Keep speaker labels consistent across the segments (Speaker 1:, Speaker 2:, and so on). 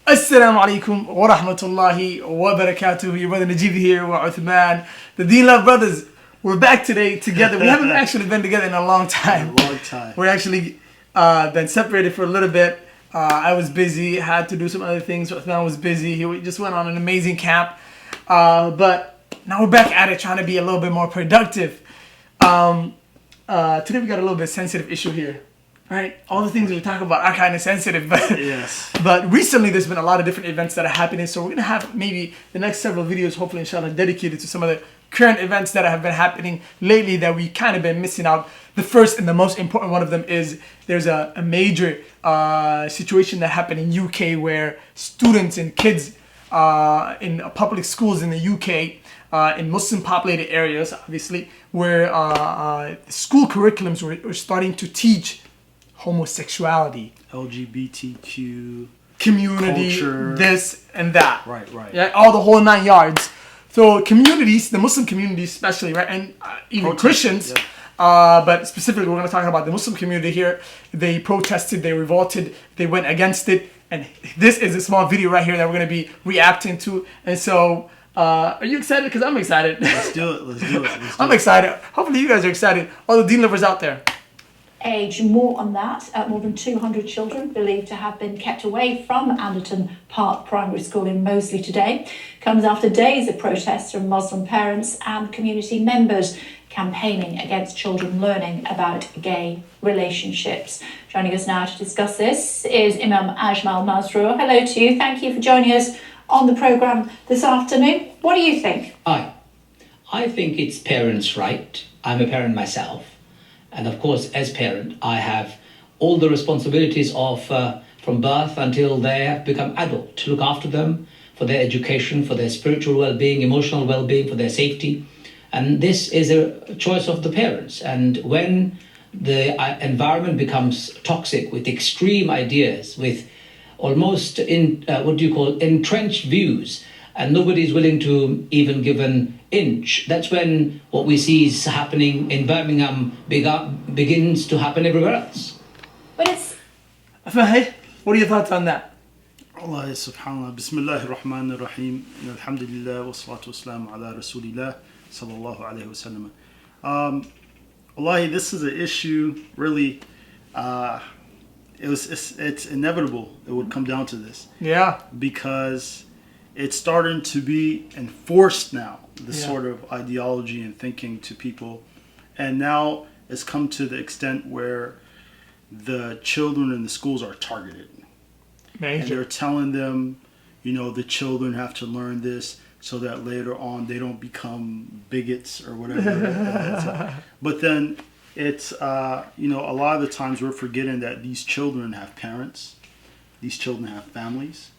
Speaker 1: Assalamu alaikum wa rahmatullahi wa barakatuh. Your brother Najib here with Uthman, the Deen Love brothers. We're back today together. We haven't actually been together in a long time. We're actually been separated for a little bit. I was busy, had to do some other things. Uthman was busy. He just went on an amazing camp. But now we're back at it, trying to be a little bit more productive. Today we got a little bit sensitive issue here. Right, all the things we talk about are kind of sensitive, but
Speaker 2: yes.
Speaker 1: But recently there's been a lot of different events that are happening, so we're gonna have maybe the next several videos, hopefully inshallah, dedicated to some of the current events that have been happening lately that we kind of been missing out. The first and the most important one of them is there's a major situation that happened in UK where students and kids in public schools in the UK, in Muslim populated areas, obviously, where school curriculums were starting to teach homosexuality,
Speaker 2: LGBTQ
Speaker 1: community,
Speaker 2: culture.
Speaker 1: this and that,
Speaker 2: right,
Speaker 1: yeah, all the whole 9 yards. So communities, the Muslim community especially, right, and even Christians,
Speaker 2: yeah.
Speaker 1: But specifically we're going to talk about the Muslim community here. They protested, they revolted, they went against it, and this is a small video right here that we're going to be reacting to. And so are you excited? Because I'm excited.
Speaker 2: Let's do it.
Speaker 1: I'm excited. Hopefully you guys are excited, all the Deen lovers out there.
Speaker 3: Age more on that, more than 200 children believed to have been kept away from Anderton Park Primary School in Moseley today. Comes after days of protests from Muslim parents and community members campaigning against children learning about gay relationships. Joining us now to discuss this is Imam Ajmal Masroor. Hello to you. Thank you for joining us on the programme this afternoon. What do you think?
Speaker 4: I think it's parents' right. I'm a parent myself. And of course, as parent, I have all the responsibilities of from birth until they have become adult, to look after them, for their education, for their spiritual well-being, emotional well-being, for their safety. And this is a choice of the parents. And when the environment becomes toxic with extreme ideas, with almost entrenched views, and nobody is willing to even give an inch, that's when what we see is happening in Birmingham begins to happen everywhere else.
Speaker 3: But it's...
Speaker 1: Fahy, what are your thoughts on that?
Speaker 2: Allah subhanallah, bismillahir rahmanir rahim, alhamdulillah, wa salatu wassalamu ala rasulillah, sallallahu alayhi wa sallam. Wallahi, this is an issue, really, it's inevitable it would come down to this.
Speaker 1: Yeah.
Speaker 2: Because it's starting to be enforced now, this sort of ideology and thinking to people. And now it's come to the extent where the children in the schools are targeted.
Speaker 1: Major.
Speaker 2: And they're telling them, the children have to learn this so that later on they don't become bigots or whatever. But then it's, a lot of the times we're forgetting that these children have parents, these children have families,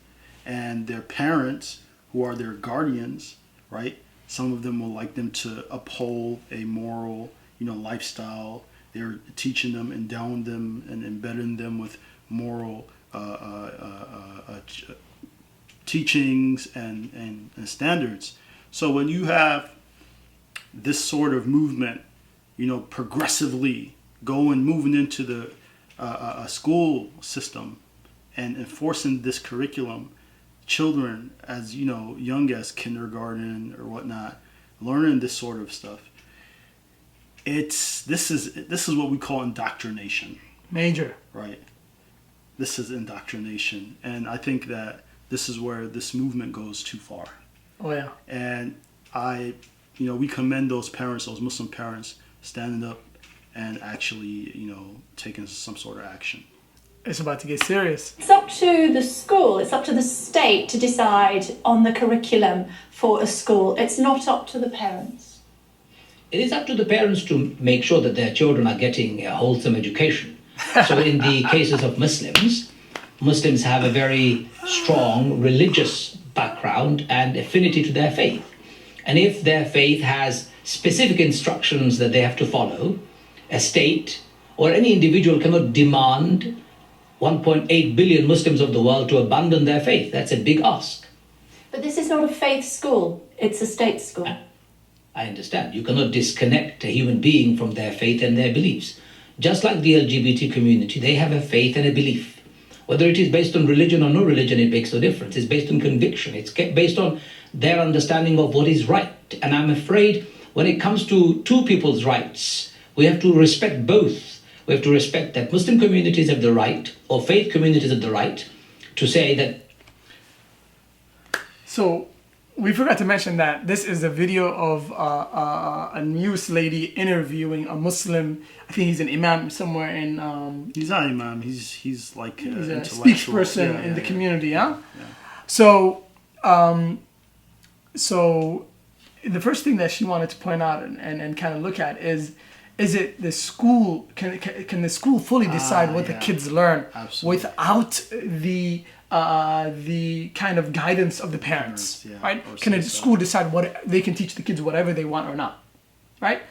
Speaker 2: and their parents, who are their guardians, right? Some of them will like them to uphold a moral, lifestyle. They're teaching them, endowing them, and embedding them with moral teachings and standards. So when you have this sort of movement, progressively moving into the a school system and enforcing this curriculum, children as young as kindergarten or whatnot, learning this sort of stuff. This is what we call indoctrination.
Speaker 1: Major.
Speaker 2: Right. This is indoctrination, and I think that this is where this movement goes too far.
Speaker 1: Oh yeah.
Speaker 2: And we commend those parents, those Muslim parents, standing up and actually, taking some sort of action.
Speaker 1: It's about to get serious.
Speaker 3: It's up to the school, it's up to the state to decide on the curriculum for a school. It's not up to the parents.
Speaker 4: It is up to the parents to make sure that their children are getting a wholesome education. So in the cases of Muslims have a very strong religious background and affinity to their faith. And if their faith has specific instructions that they have to follow, a state or any individual cannot demand 1.8 billion Muslims of the world to abandon their faith. That's a big ask.
Speaker 3: But this is not a faith school, it's a state school.
Speaker 4: I understand. You cannot disconnect a human being from their faith and their beliefs. Just like the LGBT community, they have a faith and a belief. Whether it is based on religion or no religion, it makes no difference. It's based on conviction. It's based on their understanding of what is right. And I'm afraid when it comes to two people's rights, we have to respect both. We have to respect that Muslim communities have the right, or faith communities have the right, to say that.
Speaker 1: So we forgot to mention that this is a video of a news lady interviewing a Muslim. I think he's an imam somewhere in.
Speaker 2: He's not an imam. He's like
Speaker 1: He's a
Speaker 2: intellectual.
Speaker 1: spokesperson in the community.
Speaker 2: Yeah.
Speaker 1: So, so the first thing that she wanted to point out and kind of look at is it the school can the school fully decide what the kids learn without the kind of guidance of the parents, right? Can the school decide what they can teach the kids whatever they want or not, right?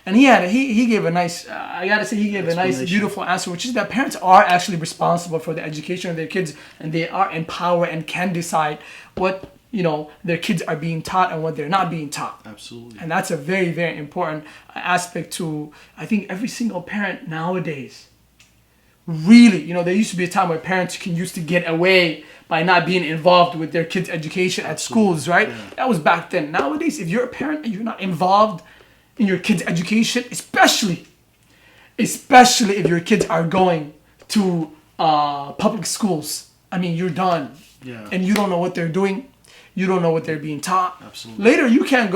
Speaker 1: And he gave a nice I gotta say he gave a nice beautiful answer, which is that parents are actually responsible for the education of their kids, and they are empowered and can decide what their kids are being taught and what they're not being taught.
Speaker 2: Absolutely.
Speaker 1: And that's a very, very important aspect to, I think, every single parent nowadays. Really, there used to be a time where parents used to get away by not being involved with their kids' education at schools, right? Yeah. That was back then. Nowadays, if you're a parent and you're not involved in your kids' education, especially if your kids are going to public schools, I mean, you're done.
Speaker 2: Yeah.
Speaker 1: And you don't know what they're doing. You don't know what they're being taught.
Speaker 2: Absolutely.
Speaker 1: Later, you can't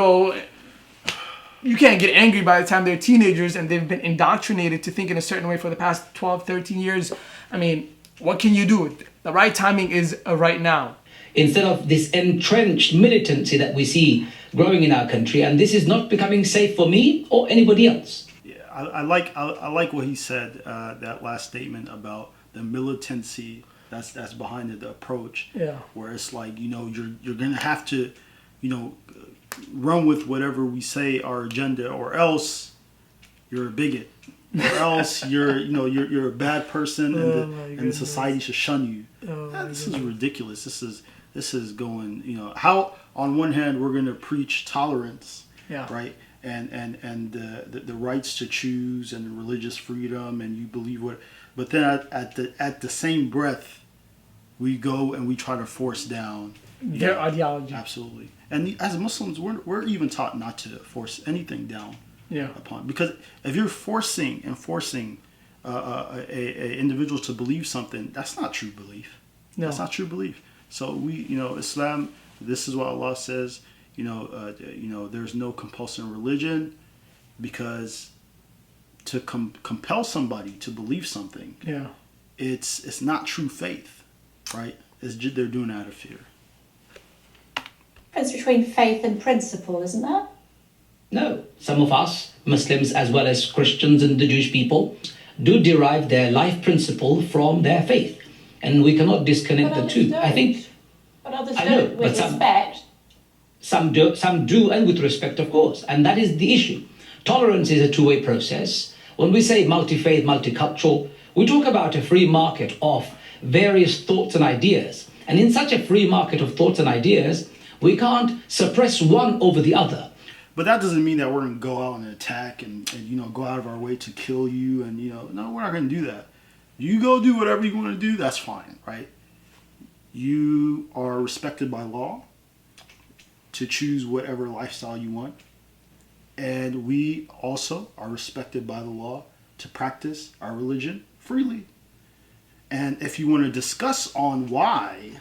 Speaker 1: get angry by the time they're teenagers and they've been indoctrinated to think in a certain way for the past 12, 13 years. I mean, what can you do? The right timing is right now.
Speaker 4: Instead of this entrenched militancy that we see growing in our country, and this is not becoming safe for me or anybody else.
Speaker 2: Yeah, I like what he said, that last statement about the militancy that's behind the approach.
Speaker 1: Yeah.
Speaker 2: Where it's like, you're gonna have to, run with whatever we say our agenda, or else you're a bigot, or else you're a bad person, and society should shun you. This is ridiculous. This is going, how on one hand we're gonna preach tolerance, right, and the rights to choose and religious freedom, and you believe what, but then at the same breath we go and we try to force down
Speaker 1: their ideology.
Speaker 2: Absolutely. And as Muslims, we're even taught not to force anything down upon. Because if you're forcing a individual to believe something, that's not true belief. No. That's not true belief. So Islam, this is what Allah says, there's no compulsory religion, because to compel somebody to believe something, it's not true faith. Right? They're doing it out of fear.
Speaker 3: Difference between faith and principle, isn't there?
Speaker 4: No. Some of us, Muslims as well as Christians and the Jewish people, do derive their life principle from their faith. And we cannot disconnect the two.
Speaker 3: Don't.
Speaker 4: I think.
Speaker 3: But others don't, with respect.
Speaker 4: Some do, and with respect, of course. And that is the issue. Tolerance is a two-way process. When we say multi-faith, multicultural, we talk about a free market of various thoughts and ideas. And in such a free market of thoughts and ideas, we can't suppress one over the other.
Speaker 2: But that doesn't mean that we're going to go out and attack and go out of our way to kill you. And, no, we're not going to do that. You go do whatever you want to do, that's fine, right? You are respected by law to choose whatever lifestyle you want. And we also are respected by the law to practice our religion freely. And if you want to discuss on why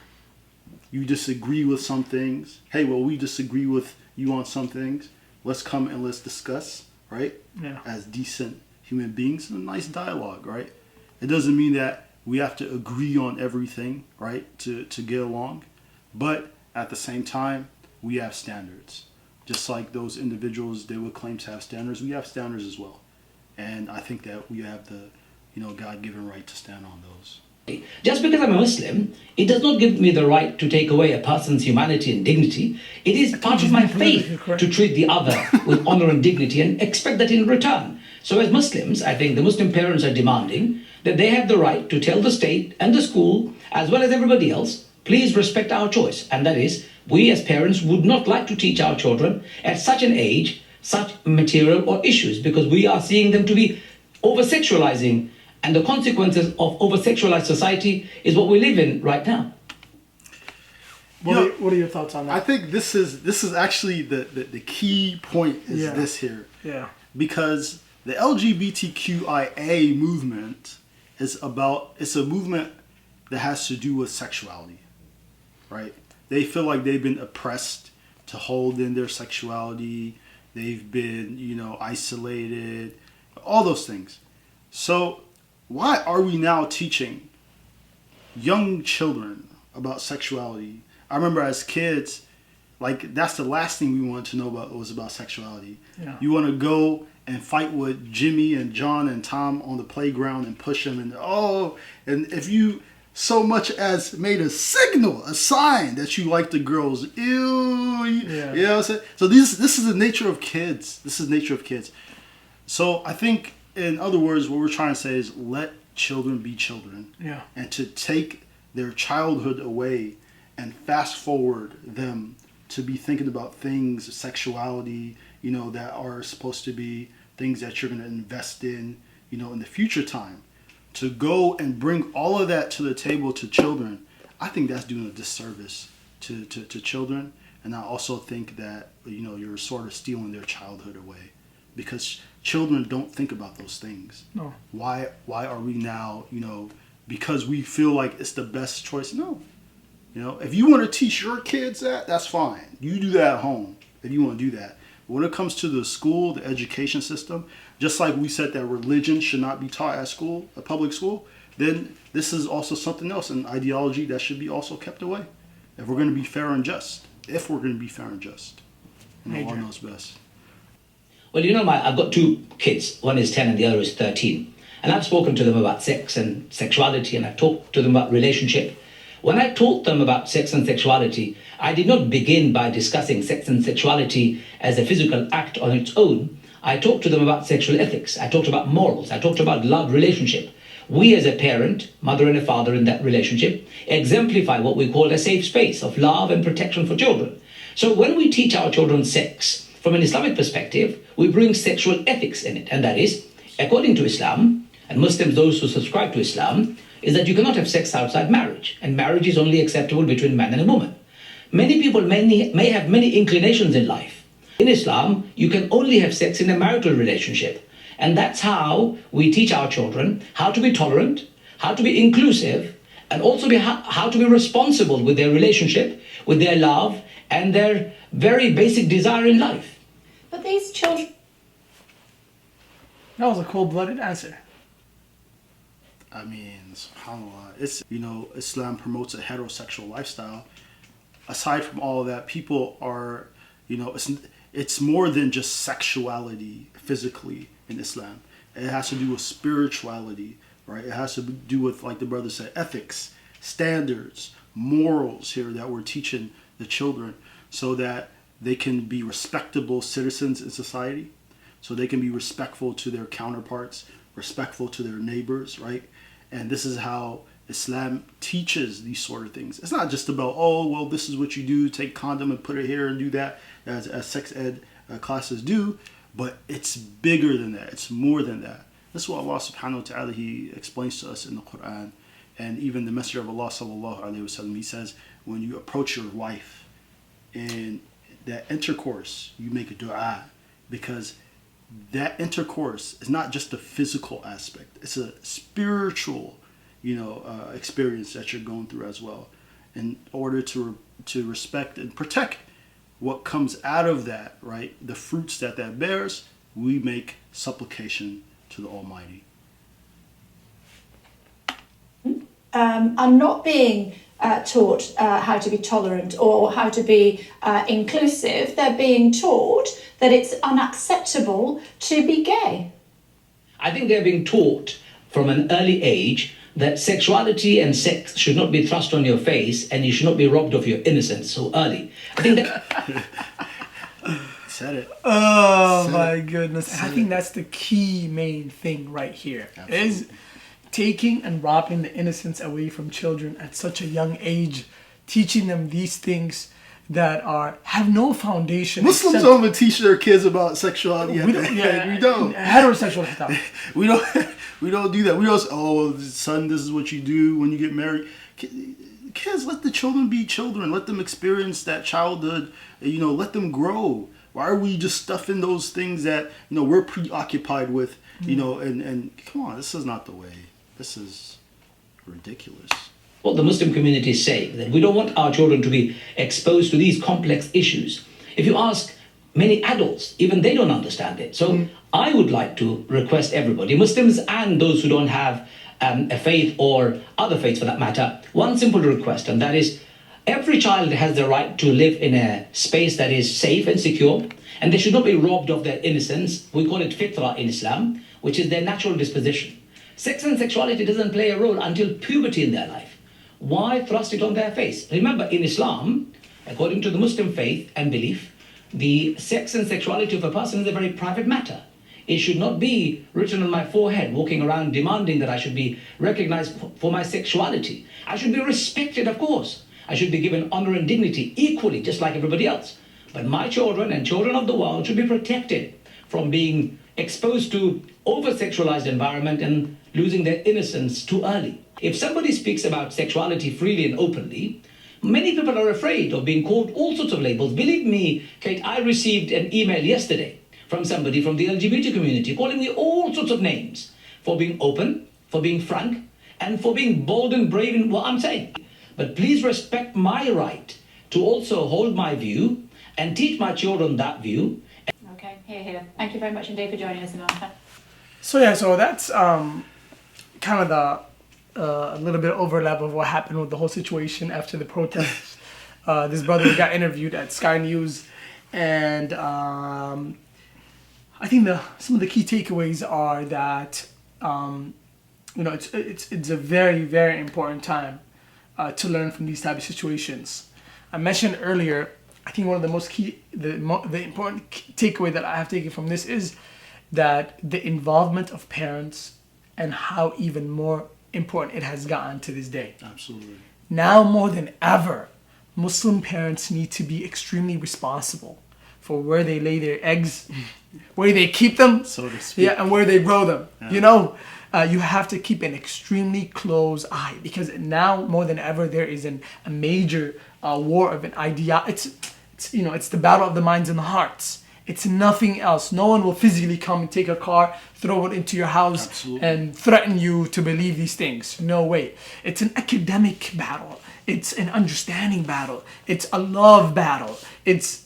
Speaker 2: you disagree with some things, hey, well, we disagree with you on some things, let's come and let's discuss, right? Yeah. As decent human beings, a nice dialogue, right? It doesn't mean that we have to agree on everything, right, to get along. But at the same time, we have standards. Just like those individuals, they would claim to have standards, we have standards as well. And I think that we have the God-given right to stand on those.
Speaker 4: Just because I'm a Muslim, it does not give me the right to take away a person's humanity and dignity. It is part of my faith to treat the other with honor and dignity and expect that in return. So as Muslims, I think the Muslim parents are demanding that they have the right to tell the state and the school, as well as everybody else, please respect our choice. And that is, we as parents would not like to teach our children at such an age such material or issues, because we are seeing them to be over-sexualizing And the consequences of over-sexualized society is what we live in right now.
Speaker 1: What are your thoughts on that?
Speaker 2: I think this is actually the key point is this here.
Speaker 1: Yeah.
Speaker 2: Because the LGBTQIA movement it's a movement that has to do with sexuality, right? They feel like they've been oppressed to hold in their sexuality. They've been, isolated, all those things. So why are we now teaching young children about sexuality? I remember as kids, like that's the last thing we wanted to know about was about sexuality.
Speaker 1: Yeah.
Speaker 2: You want to go and fight with Jimmy and John and Tom on the playground and push them and if you so much as made a sign that you like the girls, ew, you know what I'm saying? So this is the nature of kids. This is the nature of kids. So I think, in other words, what we're trying to say is let children be children.
Speaker 1: Yeah.
Speaker 2: And to take their childhood away and fast forward them to be thinking about things, sexuality, that are supposed to be things that you're going to invest in, in the future time. To go and bring all of that to the table to children, I think that's doing a disservice to children. And I also think that, you're sort of stealing their childhood away. Because children don't think about those things.
Speaker 1: No.
Speaker 2: Why are we now, because we feel like it's the best choice? No. If you want to teach your kids that's fine. You do that at home if you want to do that. But when it comes to the school, the education system, just like we said that religion should not be taught at school, a public school, then this is also something else, an ideology that should be also kept away. If we're going to be fair and just. Allah knows best.
Speaker 4: Well, I've got two kids. One is 10 and the other is 13. And I've spoken to them about sex and sexuality, and I've talked to them about relationship. When I taught them about sex and sexuality, I did not begin by discussing sex and sexuality as a physical act on its own. I talked to them about sexual ethics. I talked about morals. I talked about love relationship. We as a parent, mother and a father in that relationship, exemplify what we call a safe space of love and protection for children. So when we teach our children sex, from an Islamic perspective, we bring sexual ethics in it. And that is, according to Islam, and Muslims, those who subscribe to Islam, is that you cannot have sex outside marriage. And marriage is only acceptable between man and a woman. Many people may have many inclinations in life. In Islam, you can only have sex in a marital relationship. And that's how we teach our children how to be tolerant, how to be inclusive, and also how to be responsible with their relationship, with their love, and their very basic desire in life.
Speaker 3: But these children...
Speaker 1: That was a cold-blooded answer.
Speaker 2: I mean, subhanAllah, it's, Islam promotes a heterosexual lifestyle. Aside from all of that, people are, it's more than just sexuality physically in Islam. It has to do with spirituality, right? It has to do with, like the brother said, ethics, standards, morals here that we're teaching the children so that they can be respectable citizens in society, so they can be respectful to their counterparts, respectful to their neighbors, right? And this is how Islam teaches these sort of things. It's not just about, this is what you do, take condom and put it here and do that, as sex ed classes do, but it's bigger than that. It's more than that. This is what Allah subhanahu wa ta'ala, He explains to us in the Quran. And even the Messenger of Allah sallallahu alayhi wa sallam, he says, when you approach your wife in that intercourse, you make a dua, because that intercourse is not just a physical aspect. It's a spiritual, experience that you're going through as well. In order to respect and protect what comes out of that, right? The fruits that bears, we make supplication to the Almighty.
Speaker 3: Are not being taught how to be tolerant or how to be inclusive. They're being taught that it's unacceptable to be gay.
Speaker 4: I think they're being taught from an early age that sexuality and sex should not be thrust on your face and you should not be robbed of your innocence so early. I think that...
Speaker 2: Said it.
Speaker 1: Oh, my goodness. I think that's the key main thing right here.
Speaker 2: Absolutely.
Speaker 1: Is taking and robbing the innocence away from children at such a young age, teaching them these things that have no foundation.
Speaker 2: Muslims don't even teach their kids about sexuality.
Speaker 1: We don't. Heterosexual khitab.
Speaker 2: We don't do that. We don't say, oh, son, this is what you do when you get married. Kids, let the children be children. Let them experience that childhood. Let them grow. Why are we just stuffing those things that we're preoccupied with? And come on, this is not the way. This is ridiculous.
Speaker 4: What the Muslim community is saying, that we don't want our children to be exposed to these complex issues. If you ask many adults, even they don't understand it. So I would like to request everybody, Muslims and those who don't have a faith or other faiths for that matter, one simple request, and that is every child has the right to live in a space that is safe and secure, and they should not be robbed of their innocence. We call it fitra in Islam, which is their natural disposition. Sex and sexuality doesn't play a role until puberty in their life. Why thrust it on their face? Remember, in Islam, according to the Muslim faith and belief, the sex and sexuality of a person is a very private matter. It should not be written on my forehead, walking around demanding that I should be recognized for my sexuality. I should be respected, of course. I should be given honor and dignity equally, just like everybody else. But my children and children of the world should be protected from being exposed to over-sexualized environment and losing their innocence too early. If somebody speaks about sexuality freely and openly, many people are afraid of being called all sorts of labels. Believe me, Kate, I received an email yesterday from somebody from the LGBT community calling me all sorts of names for being open, for being frank, and for being bold and brave in what I'm saying. But please respect my right to also hold my view and teach my children that view.
Speaker 3: Okay, here. Thank you very much indeed for joining us, Imam.
Speaker 1: So that's kind of a little bit of overlap of what happened with the whole situation after the protests. This brother got interviewed at Sky News, and I think some of the key takeaways are that it's a very, very important time to learn from these type of situations. I mentioned earlier, I think one of the most key, the important takeaway that I have taken from this is that the involvement of parents and how even more important it has gotten to this day.
Speaker 2: Absolutely.
Speaker 1: Now more than ever, Muslim parents need to be extremely responsible for where they lay their eggs, where they keep them,
Speaker 2: so to speak.
Speaker 1: Yeah, and where they grow them. Yeah. You have to keep an extremely close eye, because now more than ever there is a major war of an idea. It's the battle of the minds and the hearts. It's nothing else. No one will physically come and take a car, throw it into your house,
Speaker 2: Absolutely.
Speaker 1: and threaten you to believe these things. No way. It's an academic battle. It's an understanding battle. It's a love battle. It's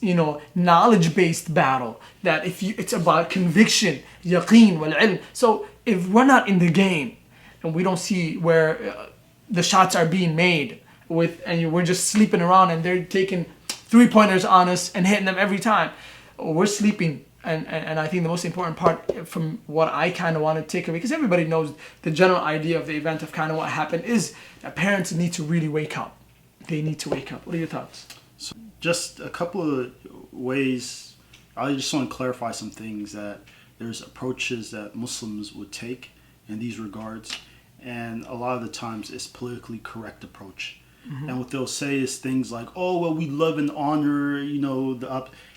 Speaker 1: knowledge-based battle. It's about conviction, yaqeen wal ilm. So if we're not in the game and we don't see where the shots are being made and we're just sleeping around and they're taking 3-pointers on us and hitting them every time, we're sleeping. And I think the most important part from what I kind of want to take away, because everybody knows the general idea of the event of kind of what happened, is that parents need to really wake up. They need to wake up. What are your thoughts?
Speaker 2: So just a couple of ways. I just want to clarify some things, that there's approaches that Muslims would take in these regards, and a lot of the times it's politically correct approach. Mm-hmm. And what they'll say is things like, oh, well, we love and honor,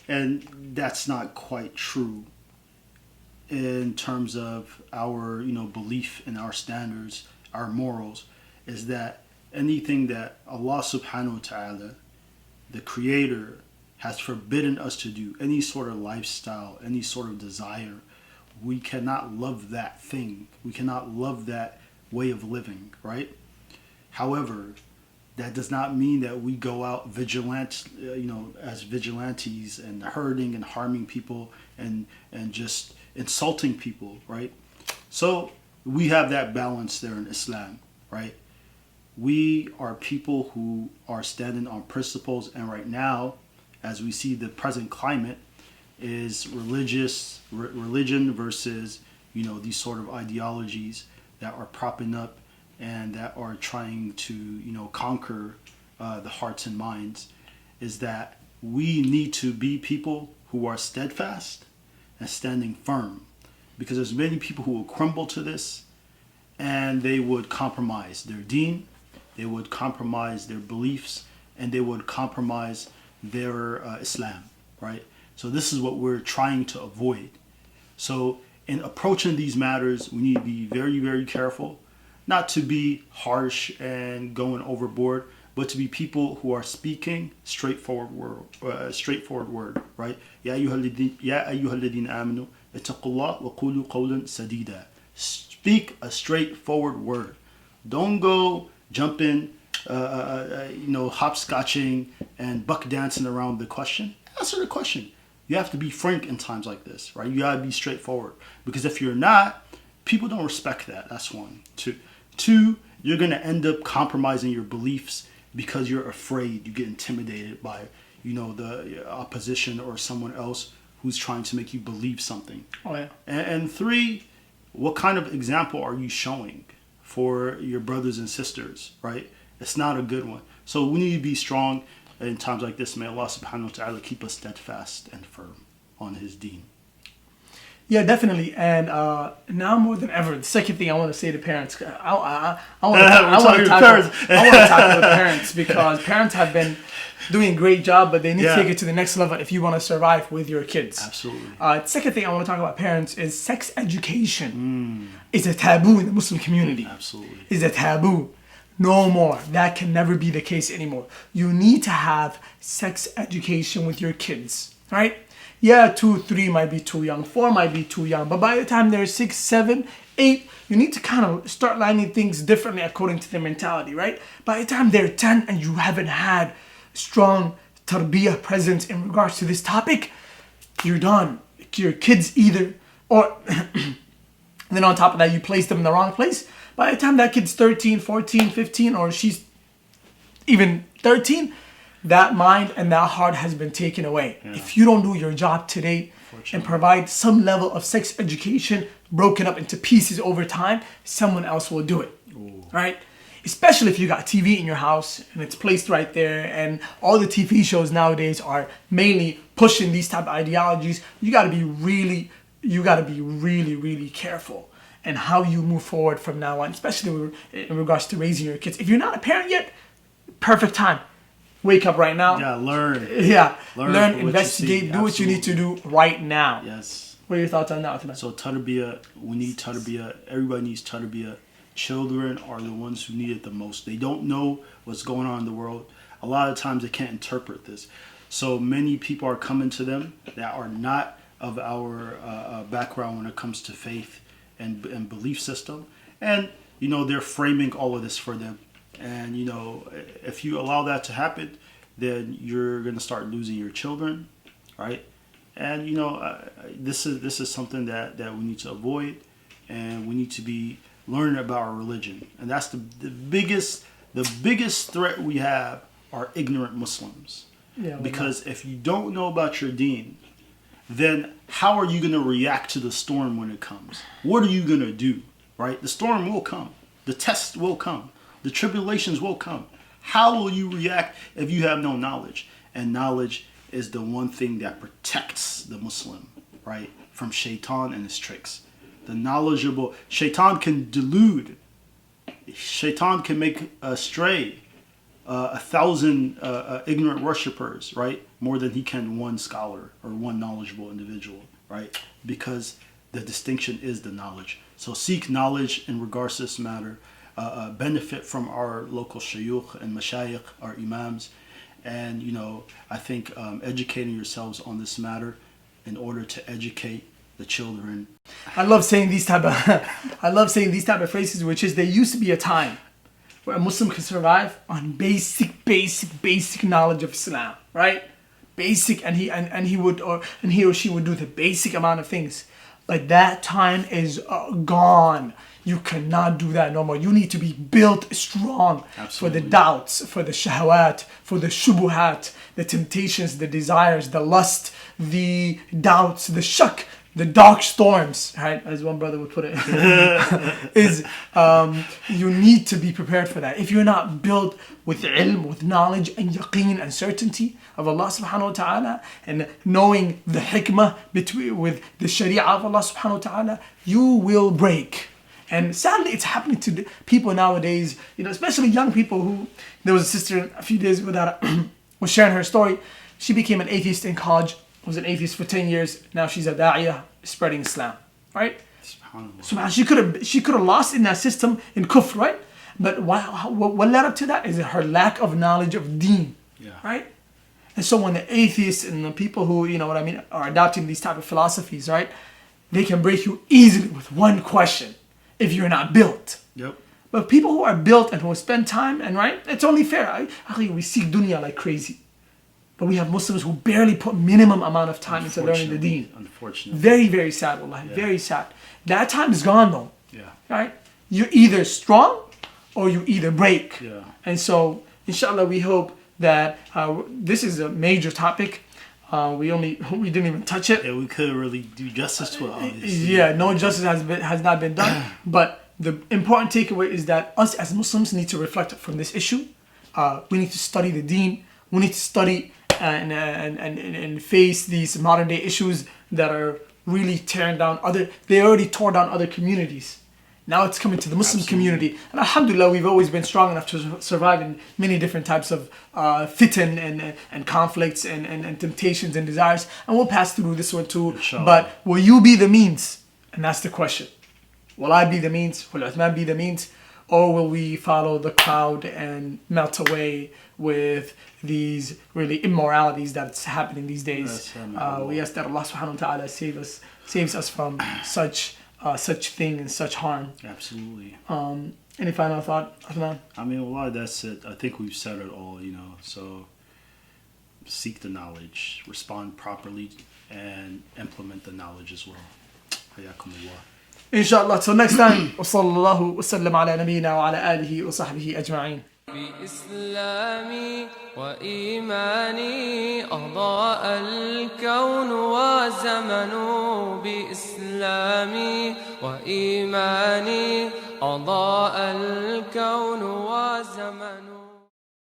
Speaker 2: and that's not quite true in terms of our, belief in our standards, our morals, is that anything that Allah subhanahu wa ta'ala, the creator, has forbidden us to do, any sort of lifestyle, any sort of desire, we cannot love that thing. We cannot love that way of living, right? However, that does not mean that we go out as vigilantes and hurting and harming people and just insulting people, right? So we have that balance there in Islam, right? We are people who are standing on principles, and right now, as we see the present climate, is religion versus these sort of ideologies that are propping up and that are trying to conquer the hearts and minds, is that we need to be people who are steadfast and standing firm, because there's many people who will crumble to this, and they would compromise their deen, they would compromise their beliefs, and they would compromise their Islam, right? So this is what we're trying to avoid. So in approaching these matters, we need to be very, very careful, not to be harsh and going overboard, but to be people who are speaking straightforward word, right? Ya ayyuhalladhina amanu ittaqullah wa qulu qawlan sadida. Speak a straightforward word. Don't go jumping, hopscotching and buck dancing around the question. Answer the question. You have to be frank in times like this, right? You gotta be straightforward, because if you're not, people don't respect that. That's one. Two, you're gonna end up compromising your beliefs because you're afraid. You get intimidated by, the opposition or someone else who's trying to make you believe something.
Speaker 1: Oh yeah.
Speaker 2: And three, what kind of example are you showing for your brothers and sisters, right? It's not a good one. So we need to be strong in times like this. May Allah subhanahu wa ta'ala keep us steadfast and firm on His deen.
Speaker 1: Yeah, definitely. And now more than ever, the second thing I want to say to parents, I want to talk with parents, because parents have been doing a great job, but they need to take it to the next level if you want to survive with your kids.
Speaker 2: Absolutely.
Speaker 1: The second thing I want to talk about parents is sex education. It's a taboo in the Muslim community.
Speaker 2: Absolutely.
Speaker 1: It's a taboo. No more. That can never be the case anymore. You need to have sex education with your kids, right? Yeah, 2, 3 might be too young, 4 might be too young, but by the time they're 6, 7, 8, you need to kind of start lining things differently according to their mentality, right? By the time they're 10 and you haven't had strong tarbiyah presence in regards to this topic, you're done. Your kids either, or then on top of that, you place them in the wrong place. By the time that kid's 13, 14, 15, or she's even 13, that mind and that heart has been taken away. Yeah. If you don't do your job today and provide some level of sex education broken up into pieces over time, someone else will do it. Ooh. Right? Especially if you got TV in your house and it's placed right there, and all the TV shows nowadays are mainly pushing these type of ideologies. You gotta be really, really careful and how you move forward from now on, especially in regards to raising your kids. If you're not a parent yet, perfect time. Wake up right now.
Speaker 2: Yeah, learn.
Speaker 1: Yeah, learn, investigate, do what you need to do right now.
Speaker 2: Yes.
Speaker 1: What are your thoughts on that, Uthman?
Speaker 2: So tarbiyah, we need tarbiyah. Everybody needs tarbiyah. Children are the ones who need it the most. They don't know what's going on in the world. A lot of times they can't interpret this. So many people are coming to them that are not of our background when it comes to faith and belief system. And, they're framing all of this for them. And, if you allow that to happen, then you're going to start losing your children, right? And, this is something that we need to avoid, and we need to be learning about our religion. And that's the biggest threat we have are ignorant Muslims. Yeah, because if you don't know about your deen, then how are you going to react to the storm when it comes? What are you going to do, right? The storm will come. The test will come. The tribulations will come. How will you react if you have no knowledge? And knowledge is the one thing that protects the Muslim, right, from shaitan and his tricks. The knowledgeable, shaitan can delude. Shaitan can make astray 1,000 ignorant worshippers, right, more than he can one scholar or one knowledgeable individual, right? Because the distinction is the knowledge. So seek knowledge in regards to this matter. Benefit from our local shayukh and mashayikh, our imams, and I think educating yourselves on this matter in order to educate the children.
Speaker 1: I love saying these type of phrases, which is there used to be a time where a Muslim could survive on basic knowledge of Islam, right? Basic, and he or she would do the basic amount of things. But that time is gone. You cannot do that no more. You need to be built strong. Absolutely. For the doubts, for the shahawat, for the shubuhat, the temptations, the desires, the lust, the doubts, the shak, the dark storms, right? As one brother would put it, you need to be prepared for that. If you're not built with ilm, with knowledge and yaqeen and certainty of Allah subhanahu wa ta'ala, and knowing the hikmah with the sharia of Allah subhanahu wa ta'ala, you will break. And sadly, it's happening to people nowadays, especially young people there was a sister a few days ago that was sharing her story. She became an atheist in college, was an atheist for 10 years. Now she's a da'iyah spreading Islam, right? So she could have lost in that system in kufr, right? But what led up to that is her lack of knowledge of deen, right? And so when the atheists and the people who, you know what I mean, are adopting these type of philosophies, right? They can break you easily with one question if you're not built.
Speaker 2: Yep.
Speaker 1: But people who are built and who spend time, and right, it's only fair. We seek dunya like crazy. But we have Muslims who barely put minimum amount of time into learning the deen.
Speaker 2: Unfortunately.
Speaker 1: Very, very sad, wallahi. Very sad. That time is gone though.
Speaker 2: Yeah.
Speaker 1: Right? You're either strong or you either break.
Speaker 2: Yeah.
Speaker 1: And so, inshallah, we hope that this is a major topic. We didn't even touch it.
Speaker 2: Yeah, we couldn't really do justice to it, obviously.
Speaker 1: Yeah, no justice has not been done. But the important takeaway is that us as Muslims need to reflect from this issue. We need to study the deen. We need to study and face these modern day issues that are really tearing down they already tore down other communities. Now it's coming to the Muslim community. And alhamdulillah, we've always been strong enough to survive in many different types of fitan and conflicts and temptations and desires. And we'll pass through this one too.
Speaker 2: Inshallah.
Speaker 1: But will you be the means? And that's the question. Will I be the means? Will Uthman be the means? Or will we follow the crowd and melt away with these really immoralities that's happening these days? We ask that Allah subhanahu wa ta'ala saves us from such thing and such harm.
Speaker 2: Absolutely.
Speaker 1: Any final thought, Uthman?
Speaker 2: I mean, Allah, that's it. I think we've said it all, you know. So seek the knowledge, respond properly, and implement the knowledge as well. Hayakumullah.
Speaker 1: Inshallah, till next time. وصلى الله وسلم على نبينا وعلى آله وصحبه أجمعين.
Speaker 5: بإسلامي وإيماني أضاء الكون وزمن. بإسلامي وإيماني أضاء الكون وزمن.